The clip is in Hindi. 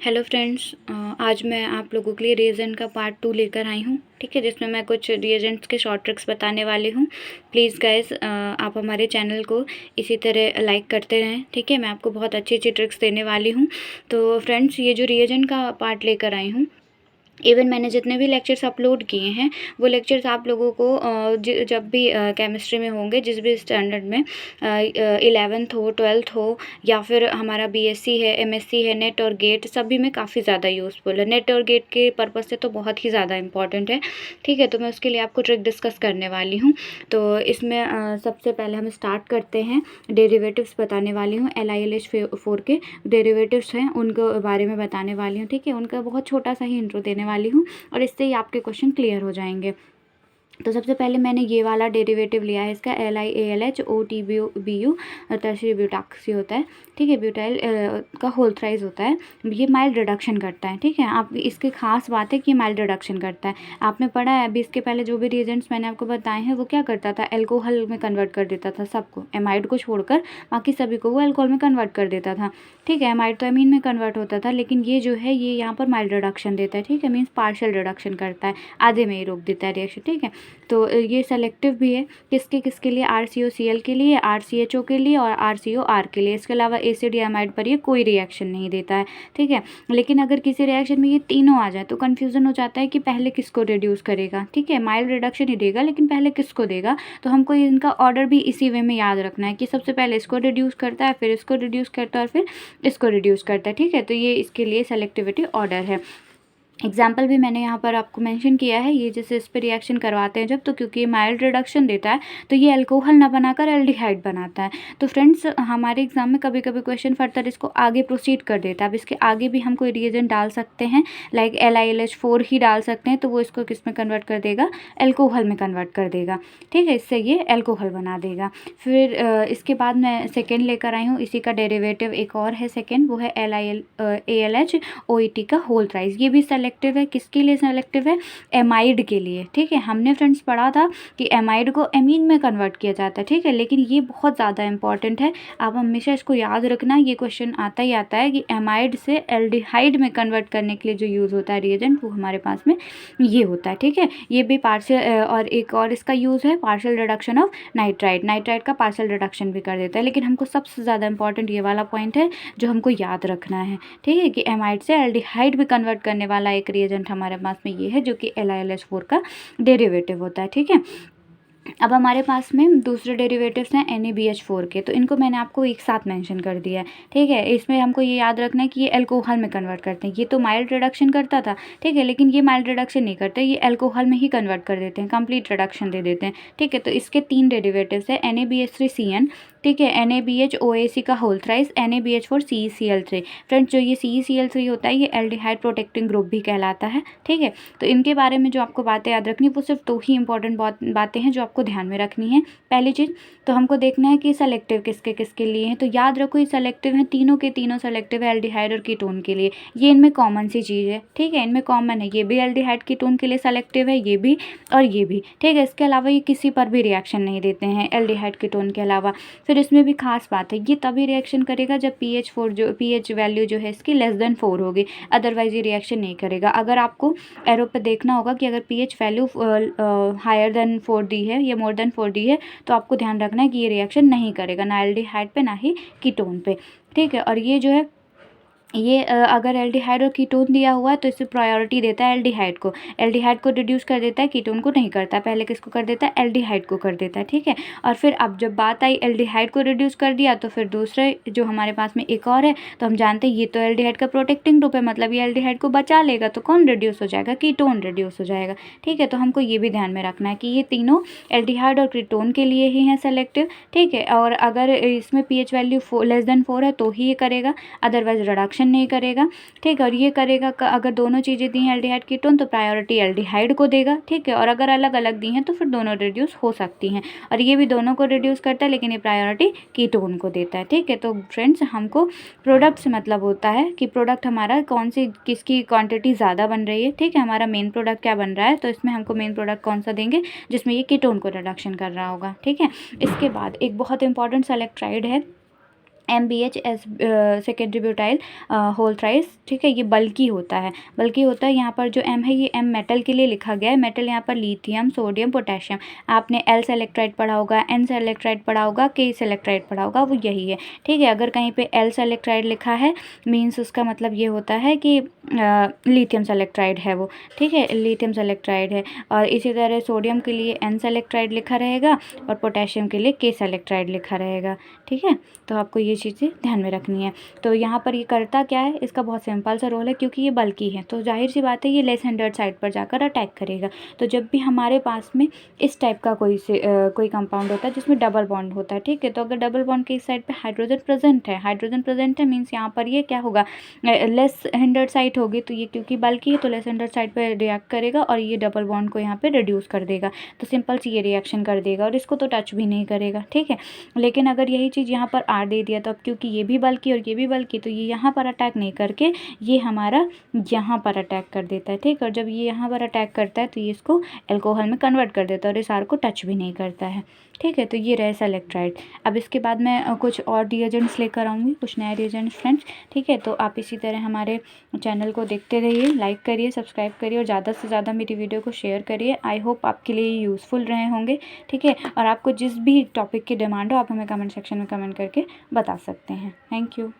हेलो फ्रेंड्स, आज मैं आप लोगों के लिए रिएजेंट का पार्ट 2 लेकर आई हूँ। ठीक है, जिसमें मैं कुछ रिएजेंट्स के शॉर्ट ट्रिक्स बताने वाली हूँ। प्लीज़ गाइस, आप हमारे चैनल को इसी तरह लाइक करते रहें। ठीक है, मैं आपको बहुत अच्छी अच्छी ट्रिक्स देने वाली हूँ। तो फ्रेंड्स, ये जो रिएजेंट का पार्ट लेकर आई हूँ, इवन मैंने जितने भी लेक्चर्स अपलोड किए हैं वो लेक्चर्स आप लोगों को जब भी केमिस्ट्री में होंगे, जिस भी स्टैंडर्ड में 11th हो, 12th हो, या फिर हमारा बीएससी है, एमएससी है, नेट और गेट, सभी में काफ़ी ज़्यादा यूज़फुल है। नेट और गेट के पर्पज़ से तो बहुत ही ज़्यादा इंपॉर्टेंट है। ठीक है, तो मैं उसके लिए आपको ट्रिक डिस्कस करने वाली हूँ। तो इसमें सबसे पहले हम स्टार्ट करते हैं। डेरिवेटिव्स बताने वाली हूँ। LiLH4 के डेरिवेटिव्स हैं, उनको बारे में बताने वाली हूँ। ठीक है, उनका बहुत छोटा सा ही इंट्रो देने वाली हूँ और इससे ही आपके क्वेश्चन क्लियर हो जाएंगे। तो सबसे पहले मैंने ये वाला डेरिवेटिव लिया है, इसका LiAlHOTBU टर्शियरी ब्यूटाक्सी होता है। ठीक है, ब्यूटाइल का होल थ्राइस होता है। ये माइल्ड रिडक्शन करता है। ठीक है, आप इसकी खास बात है कि माइल्ड रिडक्शन करता है। आपने पढ़ा है अभी इसके पहले जो भी रिएजेंट्स मैंने आपको बताए हैं वो क्या करता था, एल्कोहल में कन्वर्ट कर देता था सबको, एमाइड को छोड़कर बाकी सभी को वो एल्कोहल में कन्वर्ट कर देता था। ठीक है, एमाइड तो एमीन में कन्वर्ट होता था, लेकिन ये जो है ये यहाँ पर माइल्ड रिडक्शन देता है। ठीक है, मीन्स पार्शियल रिडक्शन करता है, आधे में ही रोक देता है रिएक्शन। ठीक है, तो ये सेलेक्टिव भी है। किसके किसके लिए, RCOCl के लिए, RCHO के लिए और RCOR के लिए। इसके अलावा एसिड या एमाइड पर ये कोई रिएक्शन नहीं देता है। ठीक है, लेकिन अगर किसी रिएक्शन में ये तीनों आ जाए तो कन्फ्यूज़न हो जाता है कि पहले किसको रिड्यूस करेगा। ठीक है, माइल्ड रिडक्शन ही देगा लेकिन पहले किसको देगा, तो हमको इनका ऑर्डर भी इसी वे में याद रखना है कि सबसे पहले इसको रिड्यूस करता है, फिर इसको रिड्यूस करता है और फिर इसको रिड्यूस करता है। ठीक है, तो ये इसके लिए सेलेक्टिविटी ऑर्डर है। एग्जाम्पल भी मैंने यहाँ पर आपको मेंशन किया है। ये जैसे इस पर रिएक्शन करवाते हैं जब, तो क्योंकि ये माइल्ड रिडक्शन देता है तो ये अल्कोहल ना बनाकर एल्डिहाइड बनाता है। तो फ्रेंड्स, हमारे एग्जाम में कभी कभी क्वेश्चन फर्दर इसको आगे प्रोसीड कर देता है। अब इसके आगे भी हम कोई रिएजेंट डाल सकते हैं, लाइक LiLH4 ही डाल सकते हैं, तो वो इसको किस में कन्वर्ट कर देगा, एल्कोहल में कन्वर्ट कर देगा। ठीक है, इससे ये एल्कोहल बना देगा। फिर इसके बाद मैं सेकेंड लेकर आई हूँ, इसी का डेरिवेटिव एक और है सेकेंड, वो है LiAlHOET का होल थ्राइस। ये भी सेलेक्टिव है। किसके लिए सेलेक्टिव है, एमाइड के लिए। ठीक है, हमने फ्रेंड्स पढ़ा था कि एमाइड को एमीन में कन्वर्ट किया जाता है। ठीक है, लेकिन ये बहुत ज़्यादा इंपॉर्टेंट है, आप हमेशा इसको याद रखना। ये क्वेश्चन आता ही आता है कि एमाइड से एल्डिहाइड में कन्वर्ट करने के लिए जो यूज़ होता है रिएजेंट, वो हमारे पास में ये होता है। ठीक है, ये भी पार्शियल, और एक और इसका यूज़ है partial reduction of nitride. Nitride का पार्शियल रिडक्शन भी कर देता है, लेकिन हमको सबसे ज़्यादा इंपॉर्टेंट ये वाला पॉइंट है जो हमको याद रखना है। ठीक है, कि एमाइड से एल्डिहाइड में कन्वर्ट करने वाला एक रिएजेंट हमारे पास में ये है, जो कि LiLH4 का डेरिवेटिव होता है। ठीक है, अब हमारे पास में दूसरे डेरिवेटिव्स हैं NaBH4 के, तो इनको मैंने आपको एक साथ मेंशन कर दिया है। ठीक है, इसमें हमको ये याद रखना है कि ये एल्कोहल में कन्वर्ट करते हैं। ये तो माइल्ड रिडक्शन करता था, ठीक है, लेकिन ये माइल्ड रिडक्शन नहीं करते, ये एल्कोहल में ही कन्वर्ट कर देते हैं, कंप्लीट रिडक्शन दे देते हैं। ठीक है, तो इसके तीन डेरिवेटिव्स है, NaBH3CN, ठीक है, NaBHOAC का होल थ्राइस, NaBH4CeCl3। फ्रेंड्स, जो ये CeCl3 होता है ये एल्डिहाइड प्रोटेक्टिंग ग्रुप भी कहलाता है। ठीक है, तो इनके बारे में जो आपको बातें याद रखनी, वो सिर्फ दो ही इंपॉर्टेंट बातें हैं जो आपको ध्यान में रखनी है। पहली चीज़ तो हमको देखना है कि सेलेक्टिव किसके किसके लिए हैं, तो याद रखो ये सेलेक्टिव हैं, तीनों के तीनों सेलेक्टिव है एल्डिहाइड और कीटोन के लिए। ये इनमें कॉमन सी चीज़ है। ठीक है, इनमें कॉमन है, ये भी एल्डिहाइड कीटोन के लिए सेलेक्टिव है, ये भी और ये भी। ठीक है, इसके अलावा ये किसी पर भी रिएक्शन नहीं देते हैं एल्डिहाइड कीटोन के अलावा। फिर इसमें भी खास बात है, ये तभी रिएक्शन करेगा जब pH वैल्यू जो है इसकी <4 होगी, अदरवाइज ये रिएक्शन नहीं करेगा। अगर आपको एरो पे देखना होगा कि अगर pH वैल्यू हायर देन 4 दी है या मोर देन 4 दी है, तो आपको ध्यान रखना है कि ये रिएक्शन नहीं करेगा, ना एल्डिहाइड पे ना ही कीटोन पे। ठीक है, और ये जो है ये अगर एल्डिहाइड और कीटोन दिया हुआ है तो इससे प्रायोरिटी देता है एल्डिहाइड को रिड्यूस कर देता है, कीटोन को नहीं करता। पहले किसको कर देता है, एल्डिहाइड को कर देता है। ठीक है, और फिर अब जब बात आई एल्डिहाइड को रिड्यूस कर दिया, तो फिर दूसरे जो हमारे पास में एक और है, तो हम जानते हैं ये तो एल्डिहाइड का प्रोटेक्टिंग ग्रुप है, मतलब ये एल्डिहाइड को बचा लेगा, तो कौन रिड्यूस हो जाएगा, कीटोन रिड्यूस हो जाएगा। ठीक है, तो हमको ये भी ध्यान में रखना है कि ये तीनों एल्डिहाइड और कीटोन के लिए ही हैं सेलेक्टिव। ठीक है, और अगर इसमें pH वैल्यू <4 है तो ही ये करेगा, अदरवाइज रिडक्शन नहीं करेगा। ठीक है, और ये करेगा अगर दोनों चीज़ें दी हैं एल्डिहाइड कीटोन, तो प्रायोरिटी एल्डिहाइड को देगा। ठीक है, और अगर अलग अलग दी हैं तो फिर दोनों रिड्यूस हो सकती हैं, और ये भी दोनों को रिड्यूस करता है, लेकिन ये प्रायोरिटी कीटोन को देता है। ठीक है, तो फ्रेंड्स, हमको प्रोडक्ट से मतलब होता है कि प्रोडक्ट हमारा कौन सी किसकी क्वांटिटी ज़्यादा बन रही है। ठीक है, हमारा मेन प्रोडक्ट क्या बन रहा है, तो इसमें हमको मेन प्रोडक्ट कौन सा देंगे जिसमें ये कीटोन को रिडक्शन कर रहा होगा। ठीक है, इसके बाद एक बहुत इंपॉर्टेंट सेलेक्ट्राइड है, MBH एस सेकेंडरी ब्यूटाइल होल थ्राइस, ठीक है। ये बल्कि होता है, यहाँ पर जो M है ये M मेटल के लिए लिखा गया है। मेटल यहाँ पर लिथियम, सोडियम, पोटेशियम। आपने L से इलेक्ट्राइड पढ़ा होगा, N से इलेक्ट्राइड पढ़ा होगा, K से इलेक्ट्राइड पढ़ा होगा, वो यही है, ठीक है। अगर कहीं पे L से इलेक्ट्राइड लिखा है मीन्स उसका मतलब ये होता है कि लिथियम सेलेक्ट्राइड है वो, ठीक है, लिथियम सेलेक्ट्राइड है। और इसी तरह सोडियम के लिए N सेलेक्ट्राइड लिखा रहेगा और पोटेशियम के लिए K सेलेक्ट्राइड लिखा रहेगा, ठीक है। तो आपको ये चीज़ें ध्यान में रखनी है। तो यहाँ पर ये करता क्या है, इसका बहुत सिंपल सा रोल है, क्योंकि ये बल्कि है तो जाहिर सी बात है ये लेस हिंडर्ड साइड पर जाकर अटैक करेगा। तो जब भी हमारे पास में इस टाइप का कोई कंपाउंड होता है जिसमें डबल बॉन्ड होता है, ठीक है, तो अगर डबल बॉन्ड के इस साइड पे हाइड्रोजन प्रेजेंट है मीन्स यहाँ पर ये क्या होगा, लेस हिंडर्ड साइड होगी। तो ये क्योंकि बल्कि है तो लेस हिंडर्ड साइड पर रिएक्ट करेगा और ये डबल बॉन्ड को यहाँ पे रिड्यूस कर देगा। तो सिंपल सी ये रिएक्शन कर देगा और इसको तो टच भी नहीं करेगा, ठीक है। लेकिन अगर यही चीज़ यहाँ पर R दे दिया तो अब क्योंकि ये भी बल्कि और ये भी बल्कि, तो ये यहाँ पर अटैक नहीं करके ये हमारा यहाँ पर अटैक कर देता है, ठीक है। और जब ये यहाँ पर अटैक करता है तो ये इसको एल्कोहल में कन्वर्ट कर देता है और इस R को टच भी नहीं करता है, ठीक है। तो ये रहे सेलेक्ट्राइड। अब इसके बाद मैं कुछ और रिएजेंट्स लेकर आऊँगी, कुछ नए रिएजेंट्स फ्रेंड्स, ठीक है। तो आप इसी तरह हमारे चैनल को देखते रहिए, लाइक करिए, सब्सक्राइब करिए और ज़्यादा से ज़्यादा मेरी वीडियो को शेयर करिए। आई होप आपके लिए यूज़फुल रहे होंगे, ठीक है। और आपको जिस भी टॉपिक की डिमांड हो आप हमें कमेंट सेक्शन में कमेंट करके बता सकते हैं। Thank you.